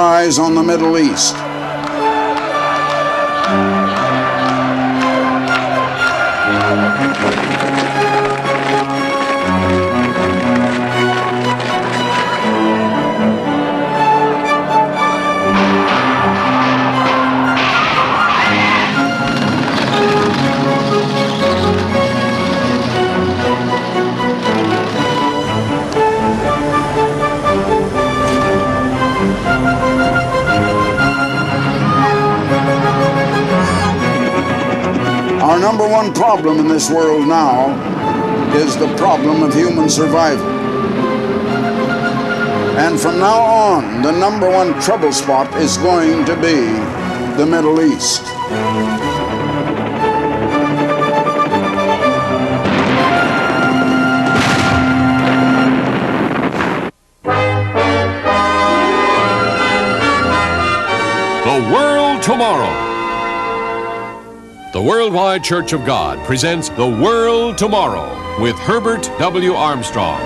eyes on the Middle East. Our number one problem in this world now is the problem of human survival. And from now on, the number one trouble spot is going to be the Middle East. The World Tomorrow. The Worldwide Church of God presents The World Tomorrow with Herbert W. Armstrong.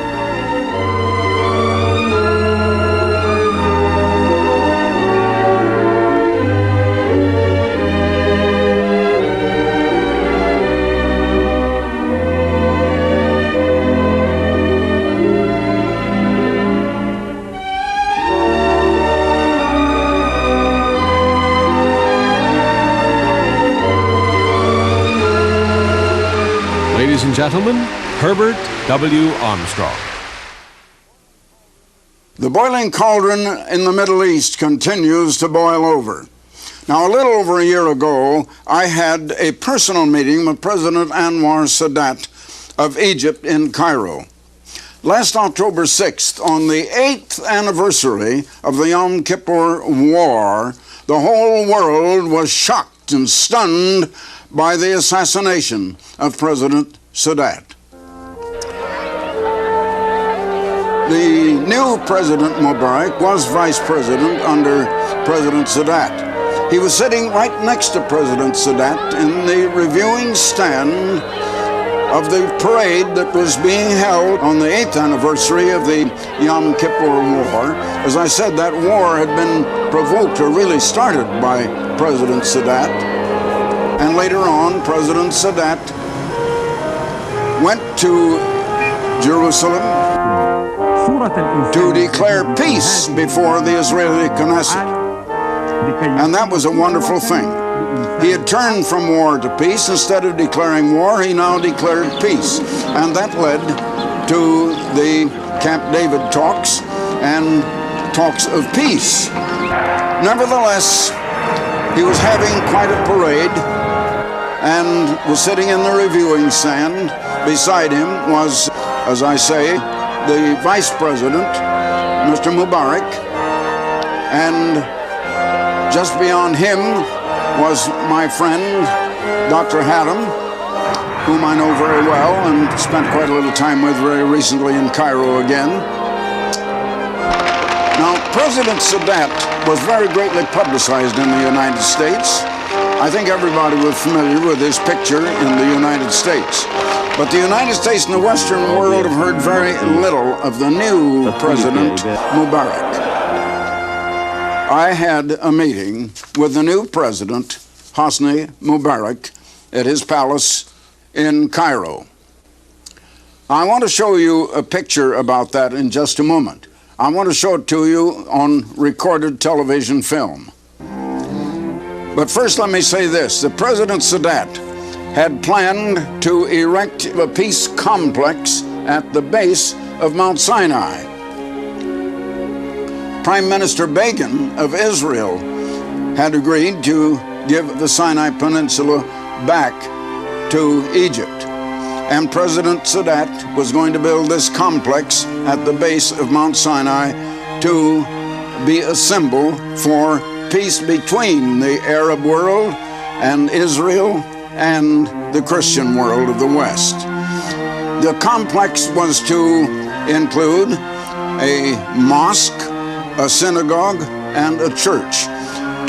Ladies and gentlemen, Herbert W. Armstrong. The boiling cauldron in the Middle East continues to boil over. Now, a little over a year ago, I had a personal meeting with President Anwar Sadat of Egypt in Cairo. Last October 6th, on the 8th anniversary of the Yom Kippur War, the whole world was shocked and stunned by the assassination of President Sadat. The new President Mubarak was vice president under President Sadat. He was sitting right next to President Sadat in the reviewing stand of the parade that was being held on the 8th anniversary of the Yom Kippur War. As I said, that war had been provoked, or really started, by President Sadat. And later on, President Sadat went to Jerusalem to declare peace before the Israeli Knesset. And that was a wonderful thing. He had turned from war to peace. Instead of declaring war, he now declared peace. And that led to the Camp David talks and talks of peace. Nevertheless, he was having quite a parade and was sitting in the reviewing stand. Beside him was, as I say, the Vice President, Mr. Mubarak, and just beyond him was my friend, Dr. Haddam, whom I know very well and spent quite a little time with very recently in Cairo again. Now, President Sadat was very greatly publicized in the United States. I think everybody was familiar with his picture in the United States. But the United States and the Western world have heard very little of the new President Mubarak. I had a meeting with the new president, Hosni Mubarak, at his palace in Cairo. I want to show you a picture about that in just a moment. I want to show it to you on recorded television film. But first let me say this. The President Sadat had planned to erect a peace complex at the base of Mount Sinai. Prime Minister Begin of Israel had agreed to give the Sinai Peninsula back to Egypt. And President Sadat was going to build this complex at the base of Mount Sinai to be a symbol for peace between the Arab world and Israel and the Christian world of the West. The complex was to include a mosque, a synagogue, and a church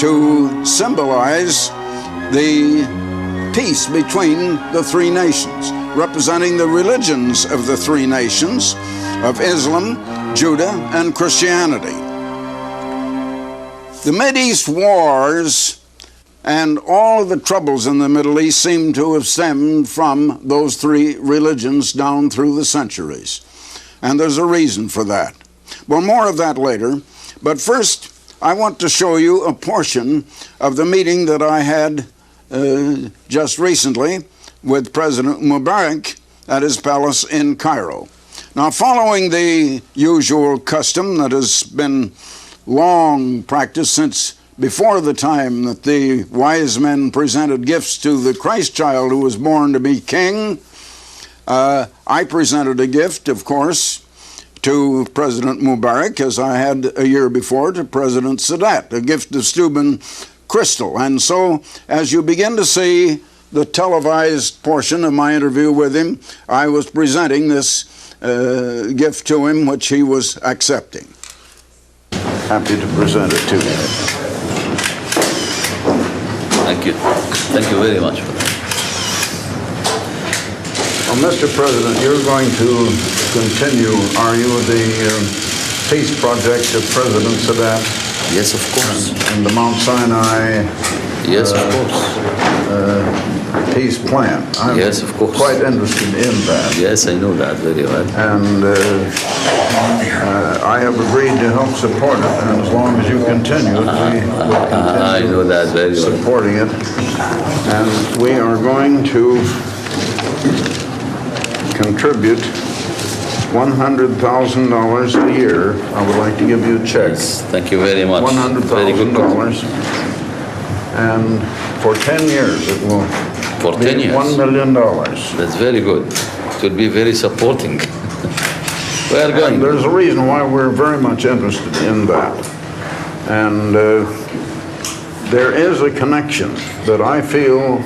to symbolize the peace between the three nations, representing the religions of the three nations of Islam, Judah, and Christianity. The Mideast wars and all of the troubles in the Middle East seem to have stemmed from those three religions down through the centuries. And there's a reason for that. Well, more of that later. But first, I want to show you a portion of the meeting that I had just recently with President Mubarak at his palace in Cairo. Now, following the usual custom that has been long practiced since before the time that the wise men presented gifts to the Christ child who was born to be king, I presented a gift, of course, to President Mubarak, as I had a year before to President Sadat, a gift of Steuben crystal. And so, as you begin to see the televised portion of my interview with him, I was presenting this gift to him, which he was accepting. Happy to present it to you. Thank you. Thank you very much for that. Well, Mr. President, you're going to continue, are you, the peace project of President Sadat? Yes, of course. And the Mount Sinai Yes, of course. peace plan. I'm Yes, of course. quite interested in that. Yes, I know that very well. And I have agreed to help support it, and as long as you continue, we will I continue know that very well. supporting it. And we are going to contribute $100,000 a year. I would like to give you a check. Yes, thank you very much. Very good. $100,000. And for 10 years, it will For 10 be years. $1 million. That's very good. It will be very supporting. We are going. And there's a reason why we're very much interested in that. And there is a connection that I feel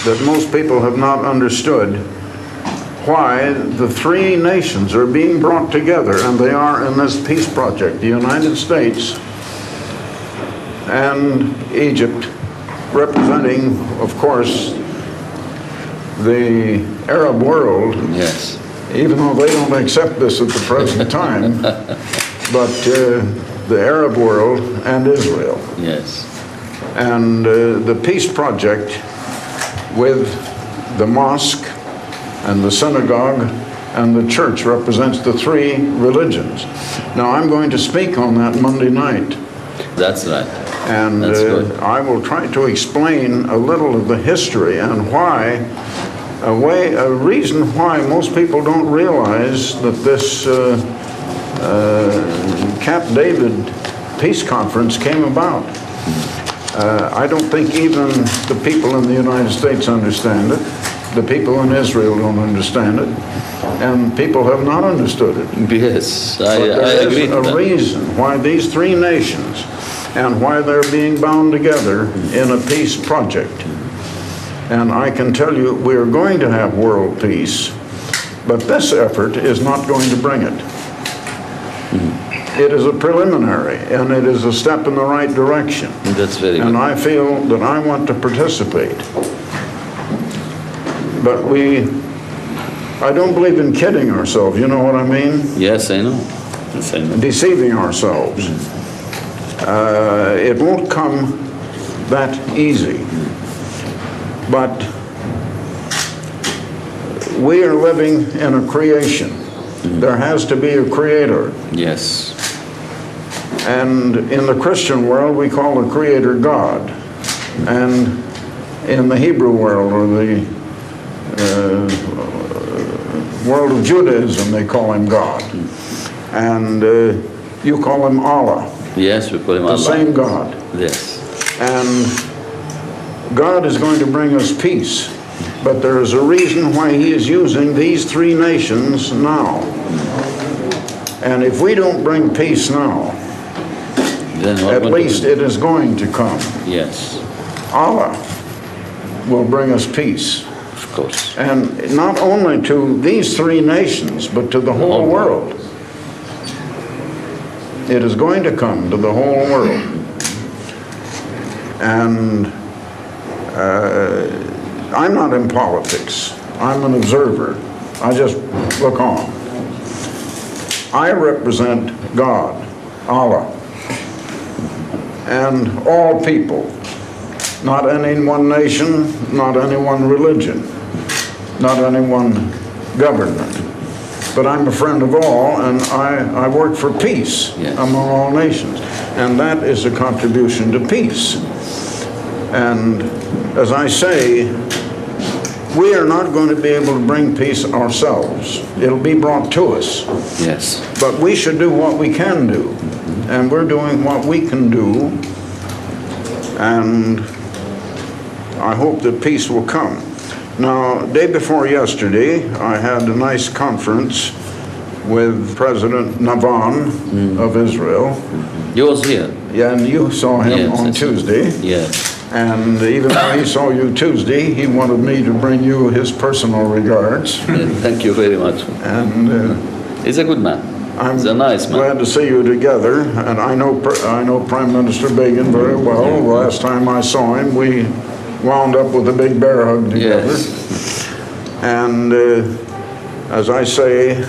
that most people have not understood, why the three nations are being brought together, and they are in this peace project. The United States and Egypt, representing, of course, the Arab world, Yes. even though they don't accept this at the present time, but the Arab world and Israel. Yes. And the peace project with the mosque and the synagogue and the church represents the three religions. Now, I'm going to speak on that Monday night. That's right. And That's good. I will try to explain a little of the history and why, a reason why most people don't realize that this Camp David peace conference came about. I don't think even the people in the United States understand it. The people in Israel don't understand it. And people have not understood it. Yes, I But there agree is to a that. reason why these three nations and why they're being bound together in a peace project. And I can tell you, we are going to have world peace, but this effort is not going to bring it. It is a preliminary, and it is a step in the right direction. That's very And good. I feel that I want to participate. But I don't believe in kidding ourselves, you know what I mean? Yes, I know. Yes, I know. Deceiving ourselves. It won't come that easy. But we are living in a creation. There has to be a creator. Yes. And in the Christian world, we call the creator God. And in the Hebrew world, or the world of Judaism, they call him God. And you call him Allah, Yes, we call him the Allah. same God. Yes. And God is going to bring us peace. But there is a reason why he is using these three nations now. And if we don't bring peace now, Then what at will least happen? it is going to come. Yes, Allah will bring us peace. of course. And not only to these three nations, but to the whole world. It is going to come to the whole world. And I'm not in politics. I'm an observer. I just look on. I represent God, Allah. and all people, not any one nation, not any one religion, not any one government. But I'm a friend of all, and I work for peace Yes. among all nations. And that is a contribution to peace. And as I say, we are not going to be able to bring peace ourselves. It'll be brought to us. Yes. But we should do what we can do. And we're doing what we can do. And I hope that peace will come. Now, day before yesterday, I had a nice conference with President Navon of Israel. You was here. Yeah, and you saw him Yes, on yes. Tuesday. Yes. And even though he saw you Tuesday, he wanted me to bring you his personal regards. Thank you very much. And He's a good man. I'm He's a nice man. glad to see you together. And I know Prime Minister Begin very well. The last time I saw him, we wound up with a big bear hug together. Yes. And as I say,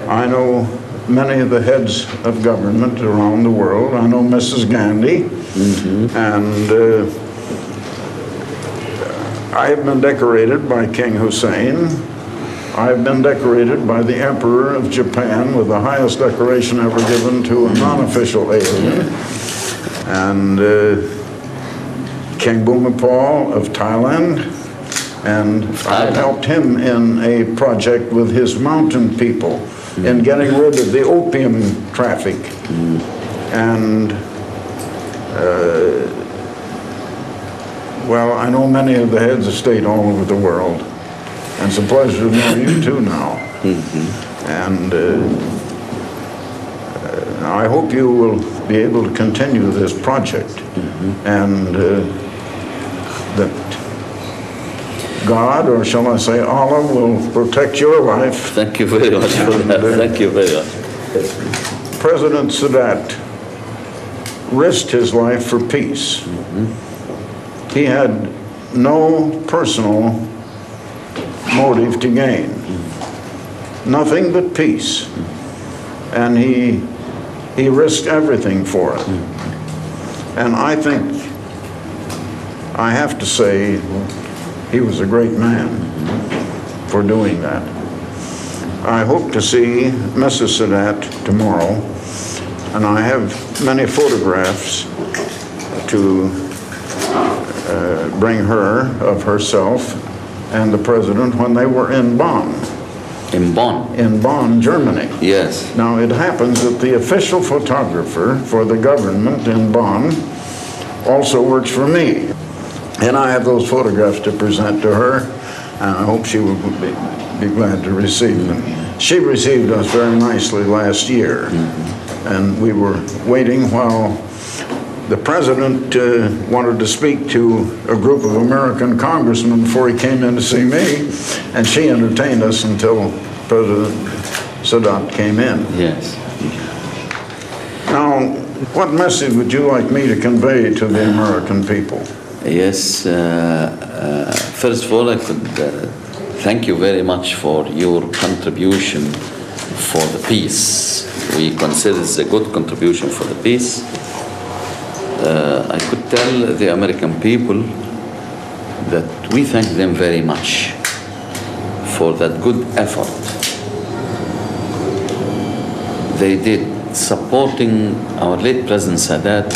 I know many of the heads of government around the world. I know Mrs. Gandhi. And I have been decorated by King Hussein. I have been decorated by the Emperor of Japan with the highest decoration ever given to a non-official alien. And King Bhumipal of Thailand. And I helped him in a project with his mountain people in getting rid of the opium traffic. And well, I know many of the heads of state all over the world, and it's a pleasure to know you too now. And I hope you will be able to continue this project, and that God, or shall I say Allah, will protect your life. Thank you very much for that. Thank you very much. President Sadat risked his life for peace. He had no personal motive to gain, nothing but peace, and he risked everything for it. And I think I have to say he was a great man for doing that. I hope to see Mrs. Sadat tomorrow, and I have many photographs to bring her of herself and the president when they were in Bonn. In Bonn? In Bonn, Germany. Yes. Now, it happens that the official photographer for the government in Bonn also works for me. And I have those photographs to present to her, and I hope she will be glad to receive them. She received us very nicely last year, and we were waiting while the president wanted to speak to a group of American congressmen before he came in to see me, and she entertained us until President Sadat came in. Yes. Now, what message would you like me to convey to the American people? Yes. First of all, I could thank you very much for your contribution for the peace. We consider this a good contribution for the peace. I could tell the American people that we thank them very much for that good effort they did supporting our late President Sadat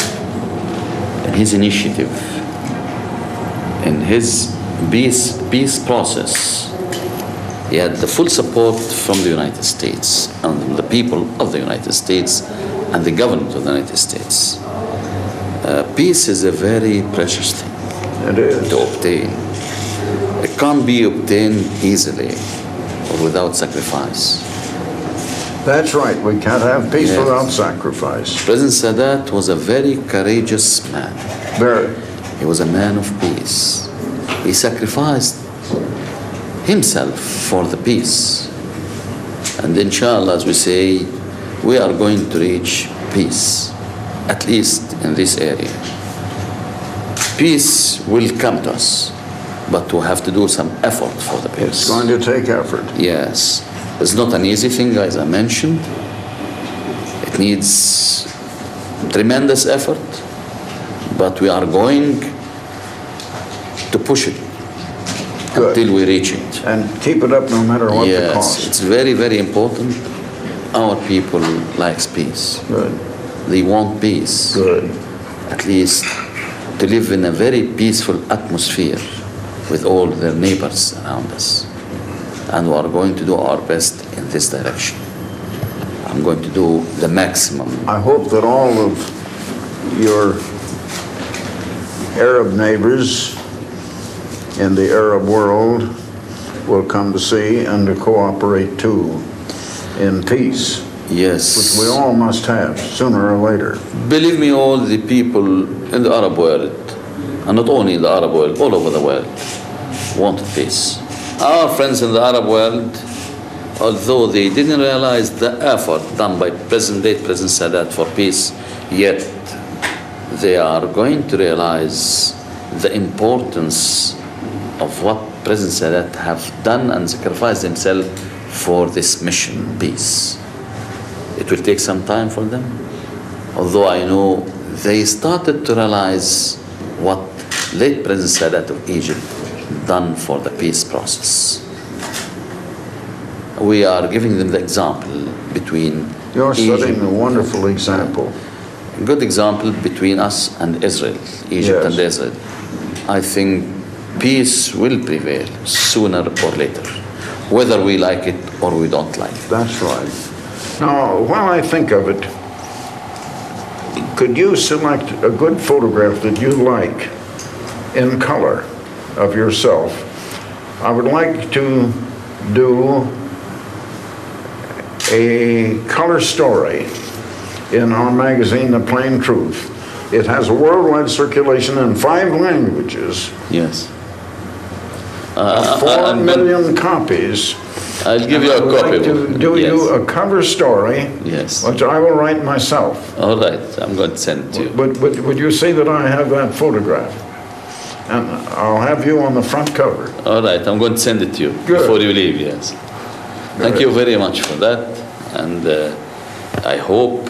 in his initiative, in his peace process. He had the full support from the United States and the people of the United States and the government of the United States. Peace is a very precious thing to obtain. It can't be obtained easily or without sacrifice. That's right. We can't have peace Yes. without sacrifice. President Sadat was a very courageous man. Very. He was a man of peace. He sacrificed himself for the peace. And inshallah, as we say, we are going to reach peace, at least in this area. Peace will come to us, but we have to do some effort for the peace. It's going to take effort. Yes. It's not an easy thing, as I mentioned. It needs tremendous effort, but we are going to push it Good. until we reach it. And keep it up no matter what the Yes, cost. it's very, very important. Our people likes peace. Good, They want peace. good. At least to live in a very peaceful atmosphere with all their neighbors around us. And we are going to do our best in this direction. I'm going to do the maximum. I hope that all of your Arab neighbors in the Arab world will come to see and to cooperate too in peace, Yes. which we all must have sooner or later. Believe me, all the people in the Arab world, and not only in the Arab world, all over the world, want peace. Our friends in the Arab world, although they didn't realize the effort done by President Sadat for peace, yet they are going to realize the importance of what President Sadat have done and sacrificed himself for this mission, peace. It will take some time for them, although I know they started to realize what late President Sadat of Egypt done for the peace process. We are giving them the example between You're setting Egypt, a wonderful example. good example between us and Israel, Egypt Yes. and Israel. I think peace will prevail sooner or later, whether we like it or we don't like it. That's right. Now, while I think of it, could you select a good photograph that you like in color of yourself? I would like to do a color story in our magazine, The Plain Truth. It has a worldwide circulation in 5 languages, Yes. 4 million copies. I'll give you I a would copy. like to do Yes. you a cover story, Yes. which I will write myself. All right, I'm going to send it to you. But would you see that I have that photograph? And I'll have you on the front cover. All right, I'm going to send it to you Good. before you leave, yes. Thank Good. you very much for that. And I hope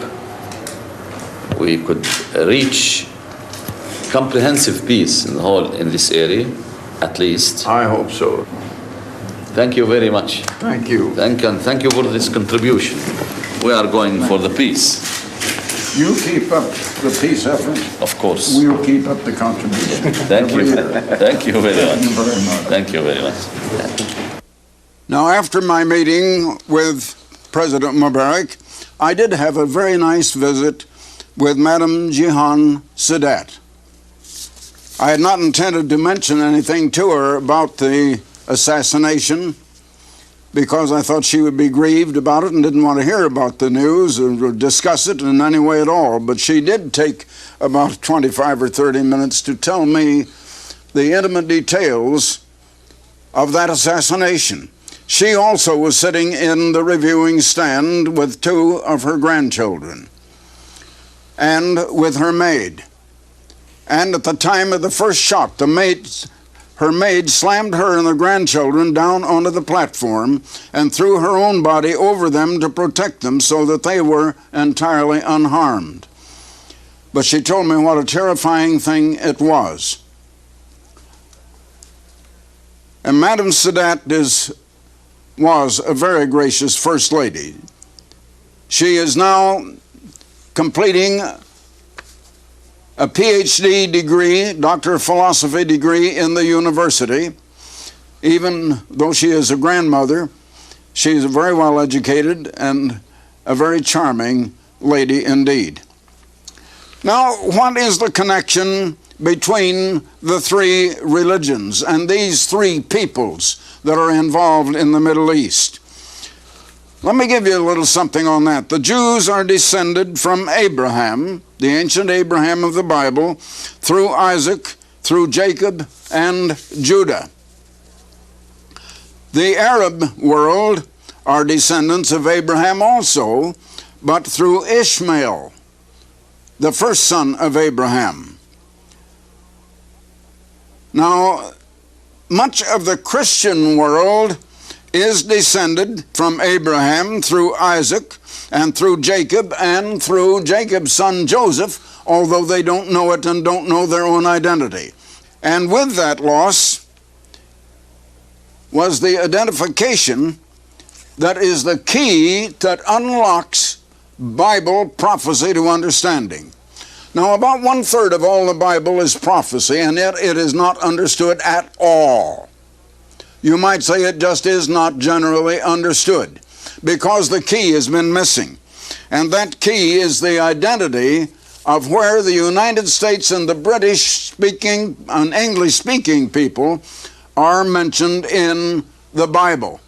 we could reach comprehensive peace in the whole, in this area, at least. I hope so. Thank you very much. Thank you. Thank you for this contribution. We are going for the peace, You keep up the peace effort. of course. We'll keep up the contribution. Thank you. every year. Thank you very Thank you much. very much. Thank you very much. Now, after my meeting with President Mubarak, I did have a very nice visit with Madam Jihan Sadat. I had not intended to mention anything to her about the assassination because I thought she would be grieved about it and didn't want to hear about the news or discuss it in any way at all. But she did take about 25 or 30 minutes to tell me the intimate details of that assassination. She also was sitting in the reviewing stand with 2 of her grandchildren and with her maid. And at the time of the first shot, her maid slammed her and the grandchildren down onto the platform and threw her own body over them to protect them so that they were entirely unharmed. But she told me what a terrifying thing it was. And Madam Sadat was a very gracious First Lady. She is now completing a PhD degree, Doctor of Philosophy degree in the university. Even though she is a grandmother, she is very well educated and a very charming lady indeed. Now, what is the connection between the 3 religions and these 3 peoples that are involved in the Middle East? Let me give you a little something on that. The Jews are descended from Abraham, the ancient Abraham of the Bible, through Isaac, through Jacob, and Judah. The Arab world are descendants of Abraham also, but through Ishmael, the first son of Abraham. Now, much of the Christian world is descended from Abraham through Isaac and through Jacob and through Jacob's son Joseph, although they don't know it and don't know their own identity. And with that loss was the identification that is the key that unlocks Bible prophecy to understanding. Now, about 1/3 of all the Bible is prophecy, and yet it is not understood at all. You might say it just is not generally understood, because the key has been missing. And that key is the identity of where the United States and the British-speaking and English-speaking people are mentioned in the Bible.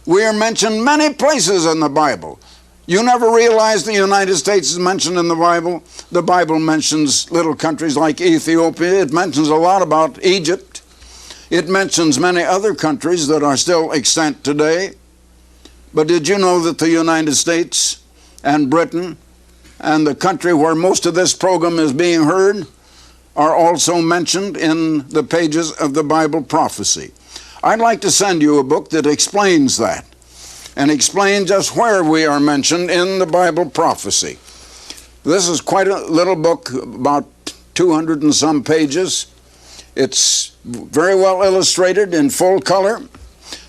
We are mentioned many places in the Bible. You never realize the United States is mentioned in the Bible. The Bible mentions little countries like Ethiopia. It mentions a lot about Egypt. It mentions many other countries that are still extant today. But did you know that the United States and Britain and the country where most of this program is being heard are also mentioned in the pages of the Bible prophecy? I'd like to send you a book that explains that, and explain just where we are mentioned in the Bible prophecy. This is quite a little book, about 200 and some pages. It's very well illustrated in full color.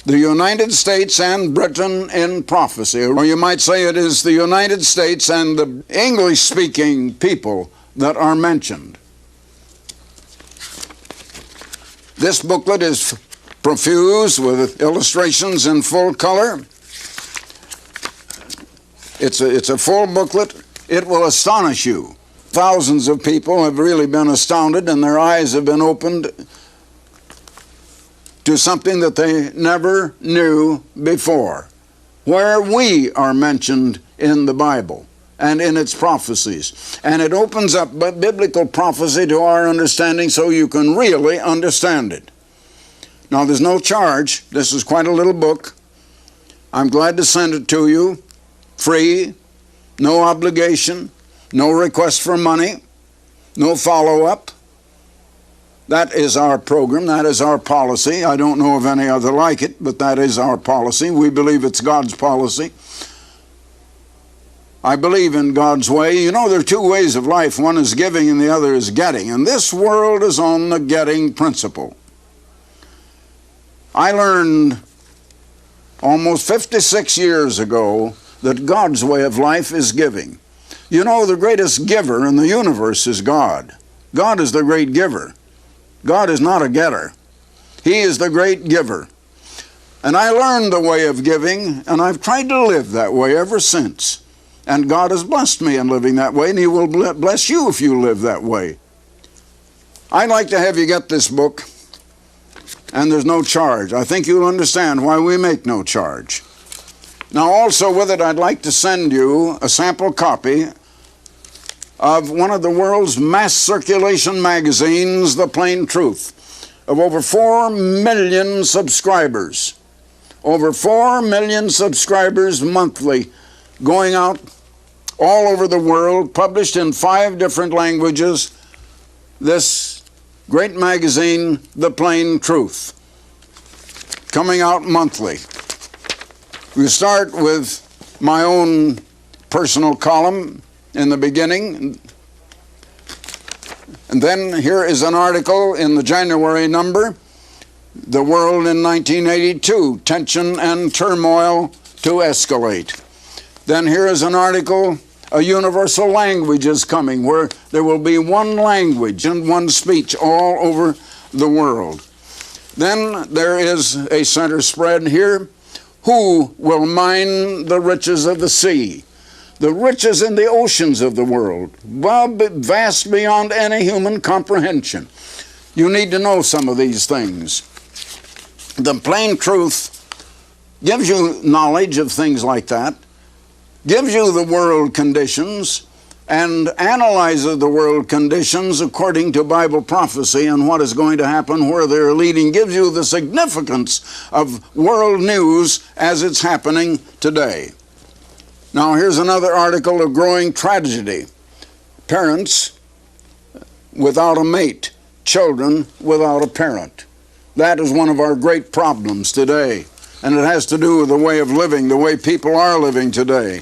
The United States and Britain in prophecy, or you might say it is the United States and the English-speaking people that are mentioned. This booklet is profuse with illustrations in full color. It's a full booklet. It will astonish you. Thousands of people have really been astounded, and their eyes have been opened to something that they never knew before, where we are mentioned in the Bible and in its prophecies. And it opens up biblical prophecy to our understanding so you can really understand it. Now, there's no charge. This is quite a little book. I'm glad to send it to you, free, no obligation, no request for money, no follow-up. That is our program. That is our policy. I don't know of any other like it, but that is our policy. We believe it's God's policy. I believe in God's way. You know, there are two ways of life. One is giving and the other is getting. And this world is on the getting principle. I learned almost 56 years ago that God's way of life is giving. You know, the greatest giver in the universe is God. God is the great giver. God is not a getter. He is the great giver. And I learned the way of giving, and I've tried to live that way ever since. And God has blessed me in living that way, and He will bless you if you live that way. I'd like to have you get this book, and there's no charge. I think you'll understand why we make no charge. Now, also with it, I'd like to send you a sample copy of one of the world's mass circulation magazines, The Plain Truth, of over 4 million subscribers. Over 4 million subscribers monthly, going out all over the world, published in 5 different languages. This great magazine, The Plain Truth, coming out monthly. We start with my own personal column in the beginning, and then here is an article in the January number, The World in 1982, Tension and Turmoil to Escalate. Then here is an article, A Universal Language is Coming, where there will be one language and one speech all over the world. Then there is a center spread here, Who will mine the riches of the sea? The riches in the oceans of the world, vast beyond any human comprehension. You need to know some of these things. The Plain Truth gives you knowledge of things like that, gives you the world conditions, and analyzes the world conditions according to Bible prophecy and what is going to happen, where they're leading, gives you the significance of world news as it's happening today. Now, here's another article of growing tragedy. Parents without a mate, children without a parent. That is one of our great problems today, and it has to do with the way of living, the way people are living today.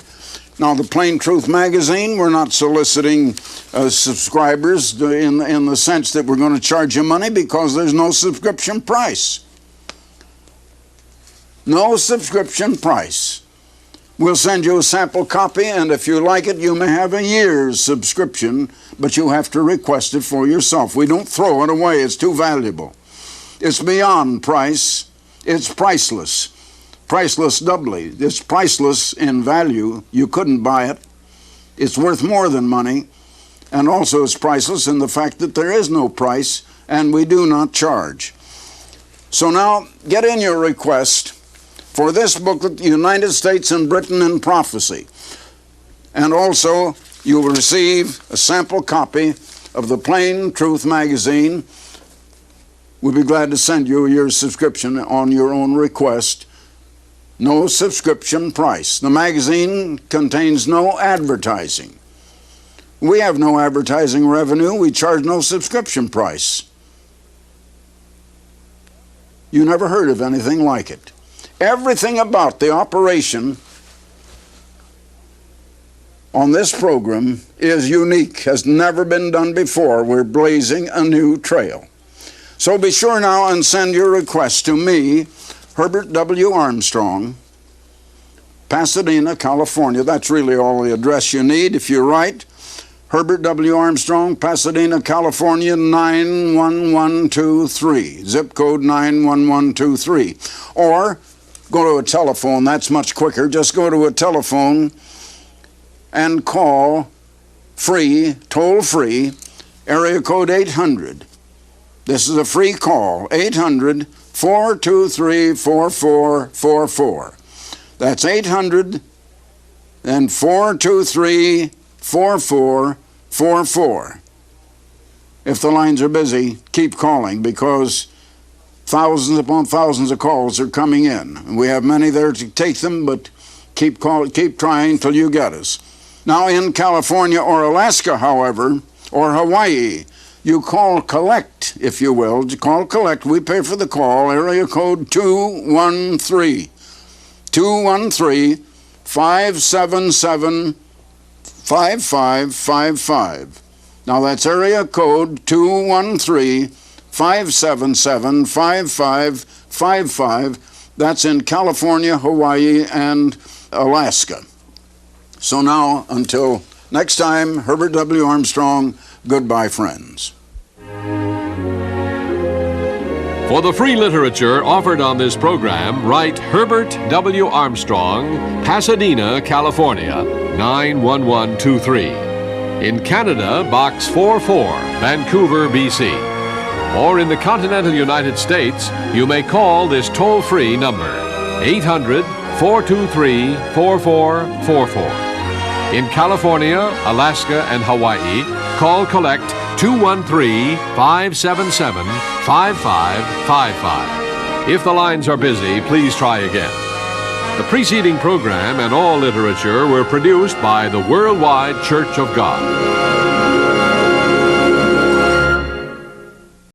Now, the Plain Truth magazine, we're not soliciting subscribers in the sense that we're going to charge you money, because there's no subscription price. No subscription price. We'll send you a sample copy, and if you like it, you may have a year's subscription, but you have to request it for yourself. We don't throw it away. It's too valuable. It's beyond price. It's priceless. Priceless doubly. It's priceless in value. You couldn't buy it. It's worth more than money. And also it's priceless in the fact that there is no price, and we do not charge. So now, get in your request for this booklet, United States and Britain in Prophecy. And also, you will receive a sample copy of the Plain Truth magazine. We'll be glad to send you your subscription on your own request. No subscription price. The magazine contains no advertising. We have no advertising revenue. We charge no subscription price. You never heard of anything like it. Everything about the operation on this program is unique, has never been done before. We're blazing a new trail. So be sure now and send your request to me, Herbert W. Armstrong, Pasadena, California. That's really all the address you need. If you write, Herbert W. Armstrong, Pasadena, California, 91123, zip code 91123. Or go to a telephone. That's much quicker. Just go to a telephone and call free, toll free, area code 800. This is a free call, 800-423-4444. That's 800 and 423-4444. If the lines are busy, keep calling, because thousands upon thousands of calls are coming in. We have many there to take them, but keep trying till you get us. Now, in California or Alaska, however, or Hawaii, you call collect, if you will. Call collect. We pay for the call. Area code 213-577-5555. Now that's area code 213-577-5555. That's in California, Hawaii, and Alaska. So now, until next time, Herbert W. Armstrong, goodbye, friends. For the free literature offered on this program, write Herbert W. Armstrong, Pasadena, California, 91123. In Canada, Box 44, Vancouver, BC. Or in the continental United States, you may call this toll-free number, 800-423-4444. In California, Alaska, and Hawaii, call collect 213-577-5555. If the lines are busy, please try again. The preceding program and all literature were produced by the Worldwide Church of God.